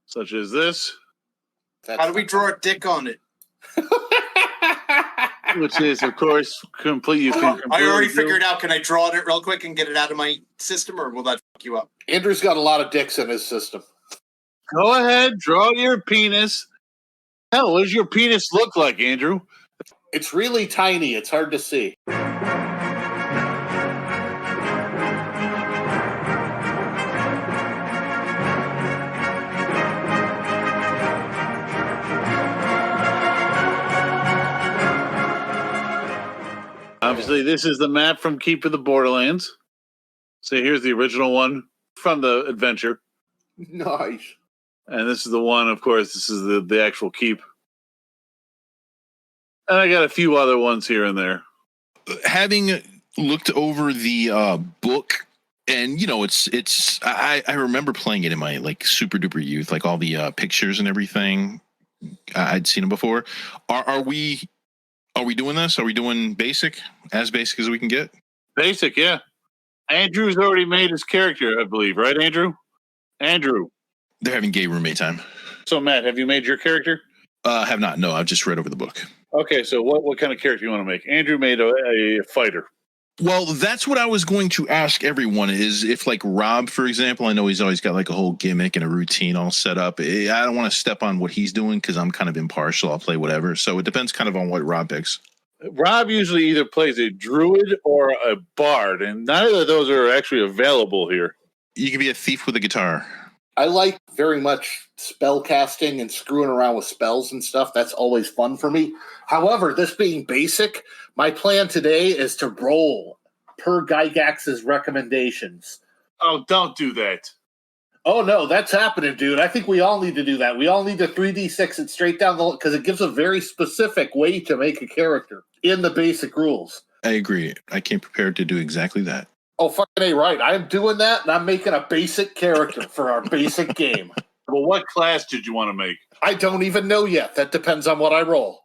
such as this. How do we draw a dick on it? Which is, of course, complete. You can I already figured out. Can I draw it real quick and get it out of my system, or will that fuck you up? Andrew's got a lot of dicks in his system. Go ahead, draw your penis. Hell, what does your penis look like, Andrew? It's really tiny. It's hard to see. Obviously, this is the map from Keep of the Borderlands. So here's the original one from the adventure. Nice. And this is the one, of course, this is the actual keep. And I got a few other ones here and there. Having looked over the book, and I remember playing it in my like super duper youth, like all the pictures and everything. I'd seen them before. Are we doing this? Are we doing basic as we can get? Basic, yeah. Andrew's already made his character, I believe, right, Andrew? Andrew. They're having gay roommate time. So, Matt, have you made your character? Have not. No, I've just read over the book. Okay, so what kind of character you want to make? Andrew made a fighter. Well, that's what I was going to ask everyone is if, like, Rob, for example, I know he's always got, like, a whole gimmick and a routine all set up. I don't want to step on what he's doing because I'm kind of impartial. I'll play whatever. So it depends kind of on what Rob picks. Rob usually either plays a druid or a bard, and neither of those are actually available here. You can be a thief with a guitar. I like very much spell casting and screwing around with spells and stuff. That's always fun for me. However, this being basic, my plan today is to roll per Gygax's recommendations. Oh, don't do that. Oh, no, that's happening, dude. I think we all need to do that. We all need to 3d6 it straight down the because it gives a very specific way to make a character in the basic rules. I agree. I came prepared to do exactly that. Oh, fucking A, right. I'm doing that, and I'm making a basic character for our basic game. Well, what class did you want to make? I don't even know yet. That depends on what I roll.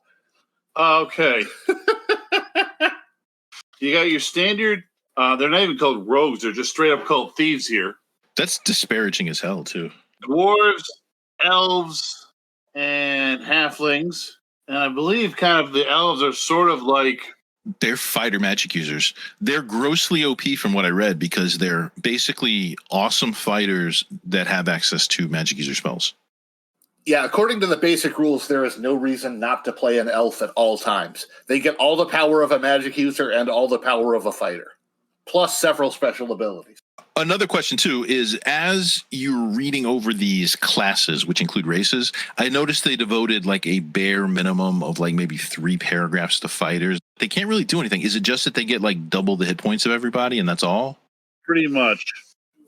Okay. You got your standard. They're not even called rogues. They're just straight up called thieves here. That's disparaging as hell, too. Dwarves, elves, and halflings. And I believe kind of the elves are sort of like... They're fighter magic users. They're grossly OP from what I read because they're basically awesome fighters that have access to magic user spells. Yeah, according to the basic rules, there is no reason not to play an elf at all times. They get all the power of a magic user and all the power of a fighter, plus several special abilities. Another question, too, is as you're reading over these classes, which include races, I noticed they devoted like a bare minimum of like maybe 3 paragraphs to fighters. They can't really do anything. Is it just that they get like double the hit points of everybody and that's all? Pretty much.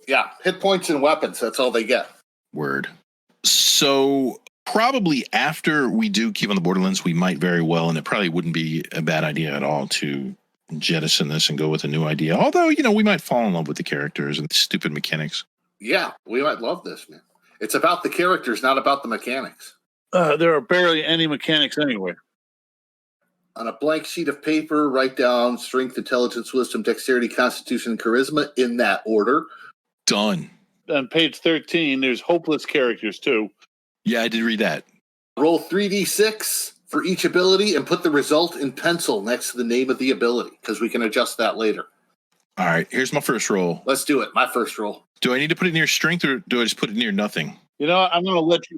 Yeah, hit points and weapons. That's all they get. Word. So probably after we do Keep on the Borderlands, we might very well, and it probably wouldn't be a bad idea at all to jettison this and go with a new idea. Although, we might fall in love with the characters and the stupid mechanics. Yeah, we might love this, man. It's about the characters, not about the mechanics. There are barely any mechanics anyway. On a blank sheet of paper, write down strength, intelligence, wisdom, dexterity, constitution, and charisma in that order. Done. On page 13, there's hopeless characters, too. Yeah, I did read that. Roll 3d6 for each ability and put the result in pencil next to the name of the ability, because we can adjust that later. All right, here's my first roll. Let's do it. My first roll. Do I need to put it near strength or do I just put it near nothing? I'm going to let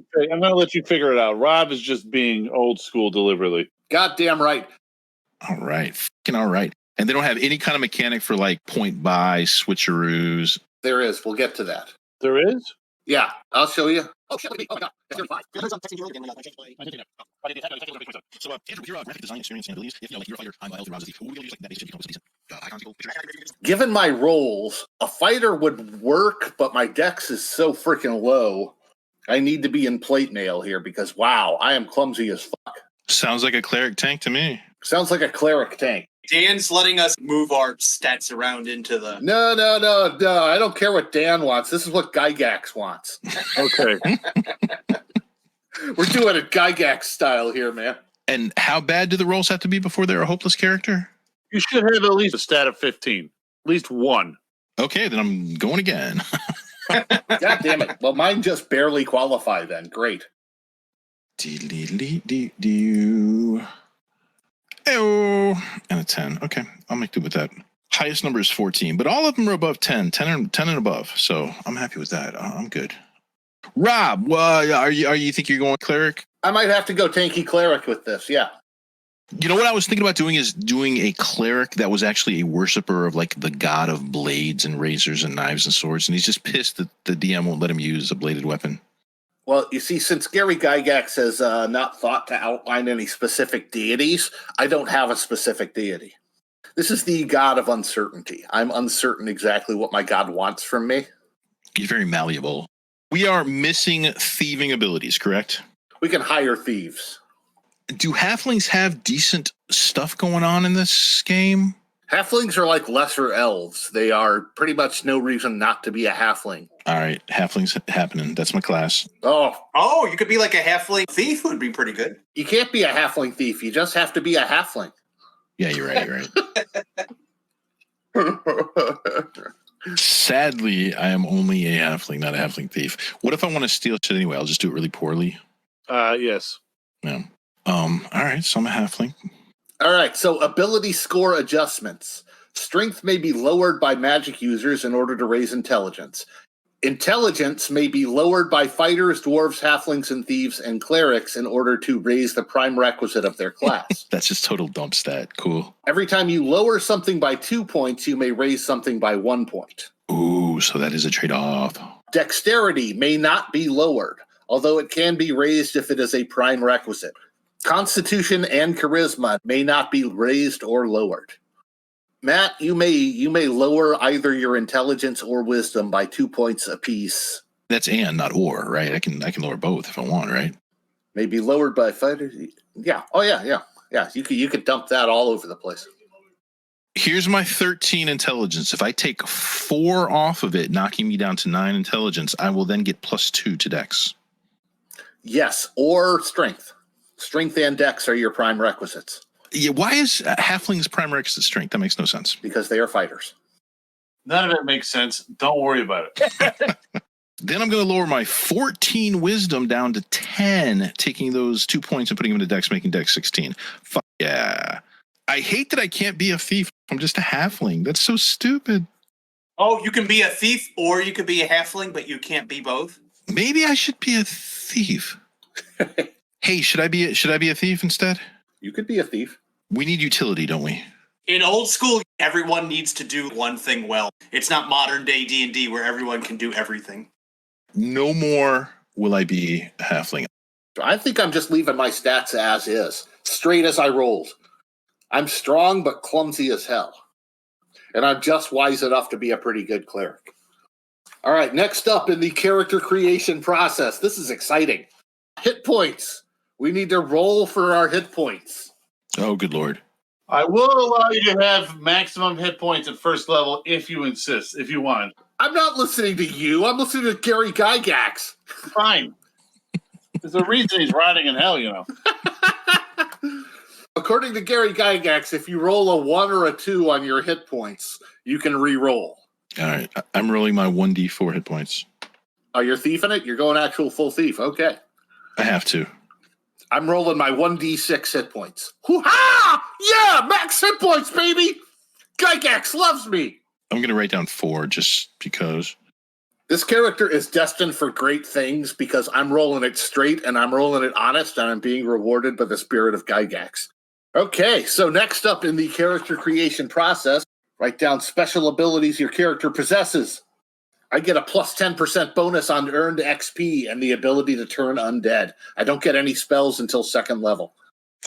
you figure it out. Rob is just being old school deliberately. Goddamn right. All right. Fucking all right. And they don't have any kind of mechanic for like point buy, switcheroos. There is. We'll get to that. There is? Yeah, I'll show you. Oh, shit. Oh, my God. So, Andrew, with your graphic design experience and abilities, if you're a fighter, I'm a Rob. Who will use like that basic Given my roles, a fighter would work, but my dex is so freaking low. I need to be in plate mail here because, wow, I am clumsy as fuck. Sounds like a cleric tank to me. Sounds like a cleric tank. Dan's letting us move our stats around into the... No. I don't care what Dan wants. This is what Gygax wants. Okay. We're doing it Gygax style here, man. And how bad do the rolls have to be before they're a hopeless character? You should have at least a stat of 15. At least one. Okay, then I'm going again. God damn it. Well, mine just barely qualify then. Great. Oh, and a 10. Okay, I'll make do with that. Highest number is 14, but all of them are above 10, 10 and above. So I'm happy with that. I'm good. Rob, are you think you're going cleric? I might have to go tanky cleric with this. Yeah. You know what I was thinking about doing is doing a cleric that was actually a worshiper of like the god of blades and razors and knives and swords, and he's just pissed that the DM won't let him use a bladed weapon. Well, you see, since Gary Gygax has not thought to outline any specific deities, I don't have a specific deity. This is the god of uncertainty. I'm uncertain exactly what my god wants from me. He's very malleable. We are missing thieving abilities, correct? We can hire thieves. Do halflings have decent stuff going on in this game? Halflings are like lesser elves. They are pretty much no reason not to be a halfling. All right, halflings happening. That's my class. Oh, you could be like a halfling thief would be pretty good. You can't be a halfling thief. You just have to be a halfling. Yeah, you're right. Sadly, I am only a halfling, not a halfling thief. What if I want to steal shit anyway? I'll just do it really poorly. Yes. Yeah. All right, so I'm a halfling. All right, so ability score adjustments. Strength may be lowered by magic users in order to raise intelligence. Intelligence may be lowered by fighters, dwarves, halflings, and thieves, and clerics in order to raise the prime requisite of their class. That's just total dump stat. Cool. Every time you lower something by 2 points, you may raise something by 1 point. Ooh, so that is a trade-off. Dexterity may not be lowered, although it can be raised if it is a prime requisite. Constitution and charisma may not be raised or lowered. Matt, you may lower either your intelligence or wisdom by 2 points apiece. That's and, not or, right? I can lower both if I want, right? May be lowered by fighters. Yeah. Oh, yeah. You could dump that all over the place. Here's my 13 intelligence. If I take 4 off of it, knocking me down to 9 intelligence, I will then get +2 to Dex. Yes, or strength. Strength and Dex are your prime requisites. Yeah, why is halfling's prime requisite strength? That makes no sense. Because they are fighters. None of it makes sense. Don't worry about it. Then I'm going to lower my 14 wisdom down to 10, taking those 2 points and putting them into Dex, making Dex 16. Fuck yeah. I hate that I can't be a thief. I'm just a halfling. That's so stupid. Oh, you can be a thief or you could be a halfling, but you can't be both. Maybe I should be a thief. Hey, should I be a thief instead? You could be a thief. We need utility, don't we? In old school, everyone needs to do one thing well. It's not modern day D&D where everyone can do everything. No more will I be a halfling. I think I'm just leaving my stats as is, straight as I rolled. I'm strong but clumsy as hell. And I'm just wise enough to be a pretty good cleric. All right, next up in the character creation process. This is exciting. Hit points. We need to roll for our hit points. Oh, good Lord. I will allow you to have maximum hit points at first level if you insist, if you want. I'm not listening to you. I'm listening to Gary Gygax. Fine. There's a reason he's riding in hell, you know. According to Gary Gygax, if you roll a 1 or a 2 on your hit points, you can re-roll. All right. I'm rolling my 1d4 hit points. Oh, you're thiefing it? You're going actual full thief. Okay. I have to. I'm rolling my 1d6 hit points. Hoo-ha! Yeah! Max hit points, baby! Gygax loves me! I'm going to write down 4 just because. This character is destined for great things because I'm rolling it straight and I'm rolling it honest and I'm being rewarded by the spirit of Gygax. Okay, so next up in the character creation process, write down special abilities your character possesses. I get a plus 10% bonus on earned XP and the ability to turn undead. I don't get any spells until 2nd level.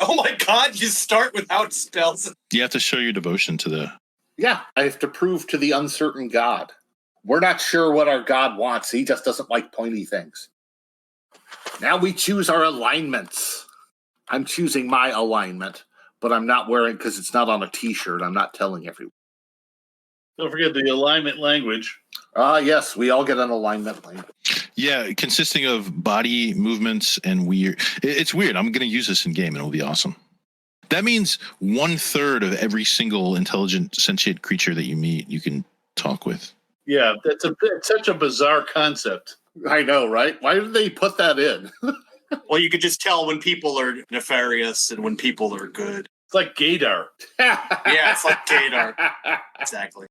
Oh my god, you start without spells. You have to show your devotion to the... Yeah, I have to prove to the uncertain god. We're not sure what our god wants. He just doesn't like pointy things. Now we choose our alignments. I'm choosing my alignment, but I'm not wearing, because it's not on a t-shirt, I'm not telling everyone. Don't forget the alignment language. Yes, we all get an alignment language. Yeah, consisting of body movements and weird. It's weird. I'm going to use this in game and it'll be awesome. That means 1/3 of every single intelligent sentient creature that you meet, you can talk with. Yeah, it's such a bizarre concept. I know, right? Why did they put that in? Well, you could just tell when people are nefarious and when people are good. It's like gaydar. Yeah, it's like Gator. Exactly.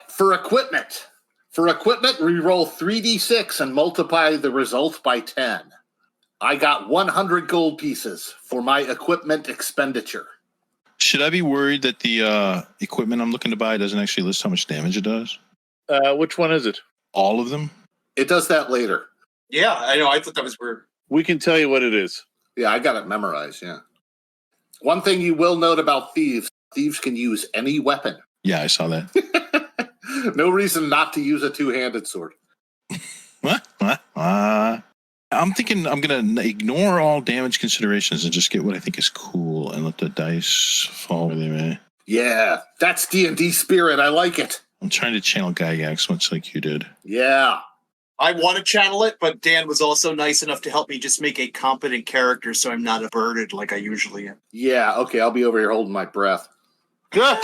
For equipment, we roll 3d6 and multiply the result by 10. I got 100 gold pieces for my equipment expenditure. Should I be worried that the equipment I'm looking to buy doesn't actually list how much damage it does? Which one is it? All of them? It does that later. Yeah, I know. I thought that was weird. We can tell you what it is. Yeah, I got it memorized, yeah. One thing you will note about thieves can use any weapon. Yeah, I saw that. No reason not to use a two-handed sword. I'm thinking I'm going to ignore all damage considerations and just get what I think is cool and let the dice fall where they may. Yeah, that's D&D spirit. I like it. I'm trying to channel Gygax much like you did. Yeah. I want to channel it, but Dan was also nice enough to help me just make a competent character so I'm not a burden like I usually am. Yeah, okay, I'll be over here holding my breath. Good.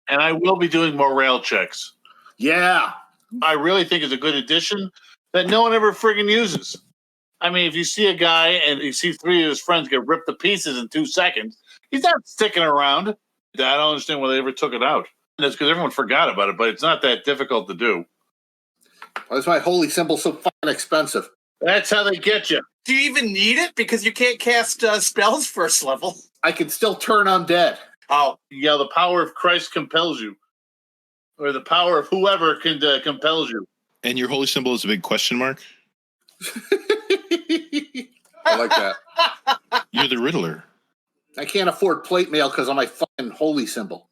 And I will be doing morale checks. Yeah. I really think it's a good addition that no one ever friggin' uses. I mean, if you see a guy and you see 3 of his friends get ripped to pieces in 2 seconds, he's not sticking around. I don't understand why they ever took it out. That's because everyone forgot about it, but it's not that difficult to do. Why is my holy symbol so fucking expensive? That's how they get you. Do you even need it? Because you can't cast spells first level. I can still turn undead. Oh. Yeah, the power of Christ compels you. Or the power of whoever can compels you. And your holy symbol is a big question mark? I like that. You're the Riddler. I can't afford plate mail because of my fucking holy symbol.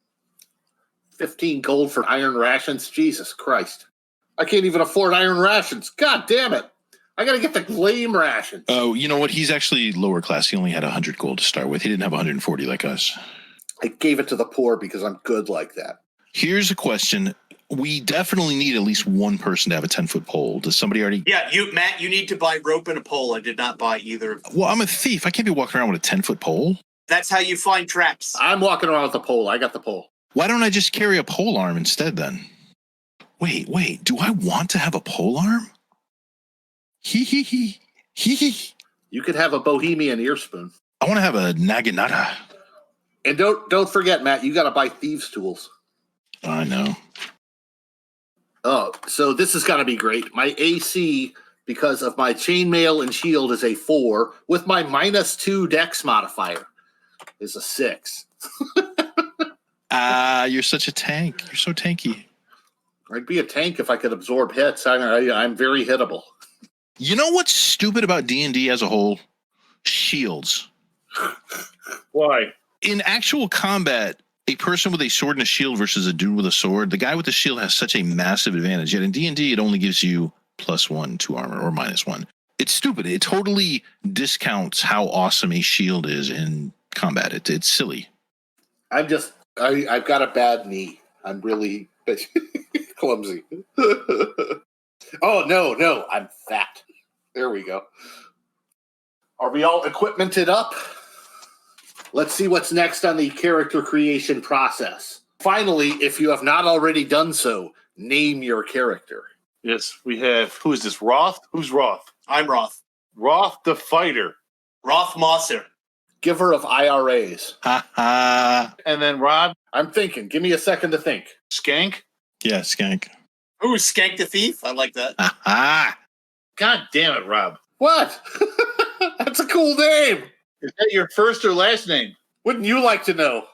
15 gold for iron rations? Jesus Christ. I can't even afford iron rations. God damn it. I got to get the lame rations. Oh, you know what? He's actually lower class. He only had 100 gold to start with. He didn't have 140 like us. I gave it to the poor because I'm good like that. Here's a question. We definitely need at least one person to have a 10-foot pole. Does somebody already... Yeah, Matt, you need to buy rope and a pole. I did not buy either of them. Well, I'm a thief. I can't be walking around with a 10-foot pole. That's how you find traps. I'm walking around with the pole. I got the pole. Why don't I just carry a pole arm instead then? Wait. Do I want to have a pole arm? Hee. You could have a bohemian ear spoon. I want to have a naginata. And don't forget, Matt, you got to buy thieves' tools. I know. Oh, so this is going to be great. My AC, because of my chainmail and shield, is a 4, with my -2 dex modifier is a 6. You're such a tank. You're so tanky. I'd be a tank if I could absorb hits. I'm very hittable. You know what's stupid about D&D as a whole? Shields. Why? In actual combat, a person with a sword and a shield versus a dude with a sword, the guy with the shield has such a massive advantage. Yet in D&D, it only gives you +1 to armor or -1. It's stupid. It totally discounts how awesome a shield is in combat. It's silly. I've got a bad knee. I'm really clumsy. Oh, no. I'm fat. There we go. Are we all equipmented up? Let's see what's next on the character creation process. Finally, if you have not already done so, name your character. Yes, we have. Who is this? Roth? Who's Roth? I'm Roth. Roth the fighter. Roth Mosser. Giver of IRAs. Ha ha. And then Rob? I'm thinking. Give me a second to think. Skank? Yeah, skank. Ooh, Skank the Thief. I like that. Ha ha. God damn it, Rob. What? That's a cool name. Is that your first or last name? Wouldn't you like to know?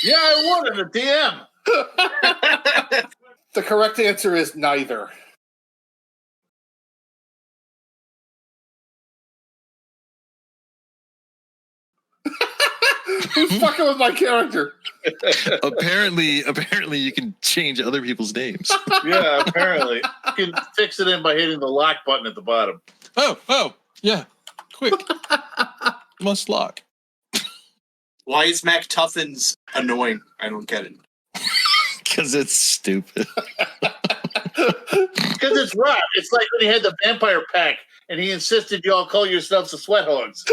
Yeah, I would in a DM. The correct answer is neither. Who's fucking with my character? Apparently you can change other people's names. Yeah, apparently. You can fix it in by hitting the lock button at the bottom. Oh, yeah. Quick. Must lock. Why is Mac Tuffins annoying? I don't get it. Because it's stupid. Because it's Rob. It's like when he had the vampire pack and he insisted you all call yourselves the sweat hogs.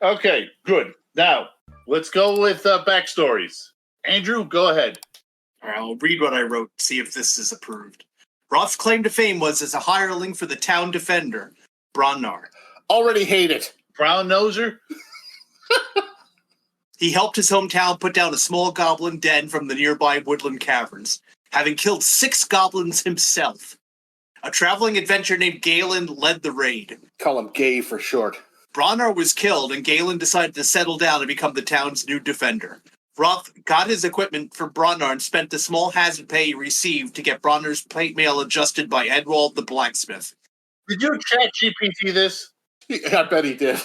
Okay, good. Now, let's go with backstories. Andrew, go ahead. All right, I'll read what I wrote, see if this is approved. Roth's claim to fame was as a hireling for the town defender, Bronnar. Already hate it. Brown noser? He helped his hometown put down a small goblin den from the nearby woodland caverns, having killed 6 goblins himself. A traveling adventurer named Galen led the raid. Call him Gay for short. Bronnar was killed, and Galen decided to settle down and become the town's new defender. Roth got his equipment from Bronnar and spent the small hazard pay he received to get Bronnar's plate mail adjusted by Edwald the blacksmith. Did you chat GPT this? I bet he did.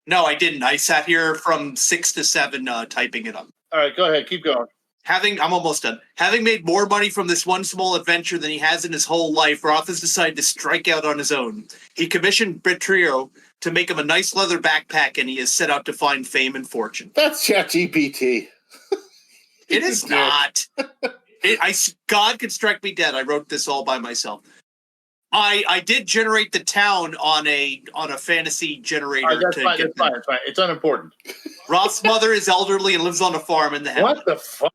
No, I didn't. I sat here from 6 to 7 typing it up. All right, go ahead. Keep going. I'm almost done. Having made more money from this one small adventure than he has in his whole life, Roth has decided to strike out on his own. He commissioned Trio to make him a nice leather backpack, and he has set out to find fame and fortune. That's ChatGPT. It is not. God could strike me dead. I wrote this all by myself. I did generate the town on a fantasy generator. That's fine. It's unimportant. Roth's mother is elderly and lives on a farm in the house. What the fuck?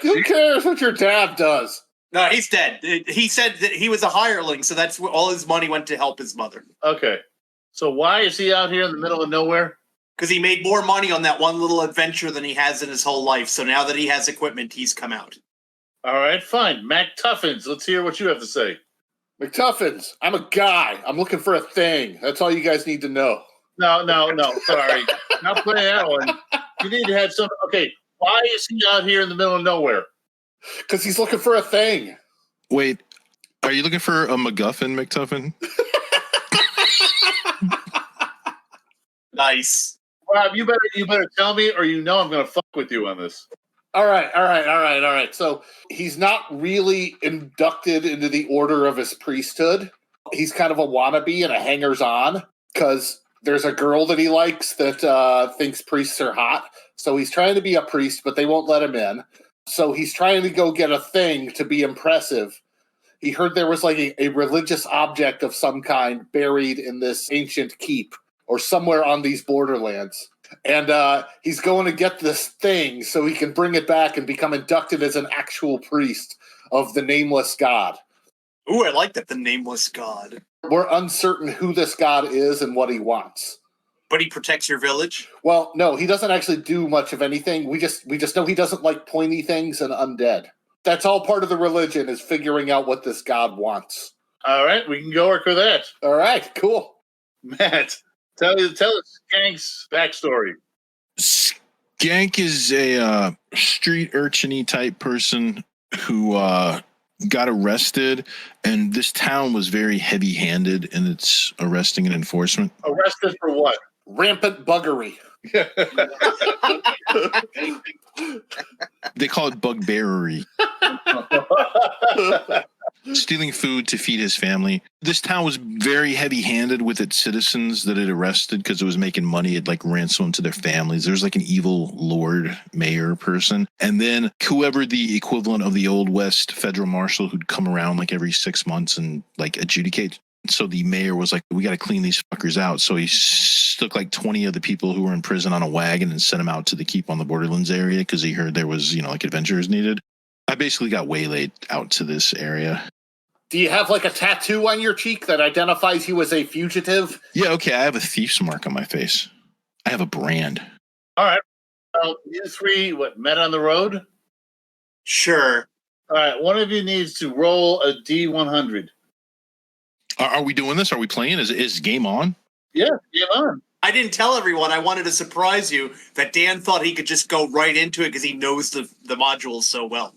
Who cares what your dad does? No, he's dead. He said that he was a hireling, so that's where all his money went to help his mother. Okay. So why is he out here in the middle of nowhere? Because he made more money on that one little adventure than he has in his whole life. So now that he has equipment, he's come out. All right, fine. Mac Tuffins, let's hear what you have to say. McTuffins, I'm a guy. I'm looking for a thing. That's all you guys need to know. No. Sorry. Not playing that one. You need to have some. Okay, why is he out here in the middle of nowhere? Because he's looking for a thing. Wait, are you looking for a MacGuffin, McTuffin? Nice. Rob, you better tell me, or I'm going to fuck with you on this. All right. So he's not really inducted into the order of his priesthood. He's kind of a wannabe and a hangers-on because there's a girl that he likes that thinks priests are hot. So he's trying to be a priest, but they won't let him in. So he's trying to go get a thing to be impressive. He heard there was like a religious object of some kind buried in this ancient keep or somewhere on these borderlands. And he's going to get this thing so he can bring it back and become inducted as an actual priest of the nameless god. Ooh, I like that, the nameless god. We're uncertain who this god is and what he wants. But he protects your village? Well, no, he doesn't actually do much of anything. We just know he doesn't like pointy things and undead. That's all part of the religion, is figuring out what this god wants. All right, we can go work with that. All right, cool. Matt, tell us Skank's backstory. Skank is a street urchin-y type person who got arrested, and this town was very heavy-handed in its arresting and enforcement. Arrested for what? Rampant buggery. They call it bugbearery. Stealing food to feed his family. This town was very heavy-handed with its citizens that it arrested because it was making money. It like ransomed to their families. There's like an evil lord mayor person. And then whoever the equivalent of the Old West federal marshal who'd come around like every 6 months and like adjudicate. So the mayor was like, we got to clean these fuckers out. So he took like 20 of the people who were in prison on a wagon and sent them out to the Keep on the Borderlands area because he heard there was, like adventurers needed. I basically got waylaid out to this area. Do you have like a tattoo on your cheek that identifies you as a fugitive? Yeah, okay. I have a thief's mark on my face. I have a brand. All right. You three, met on the road? Sure. All right. One of you needs to roll a D100. Are we doing this? Are we playing? Is game on? Yeah, game on. I didn't tell everyone. I wanted to surprise you that Dan thought he could just go right into it because he knows the modules so well.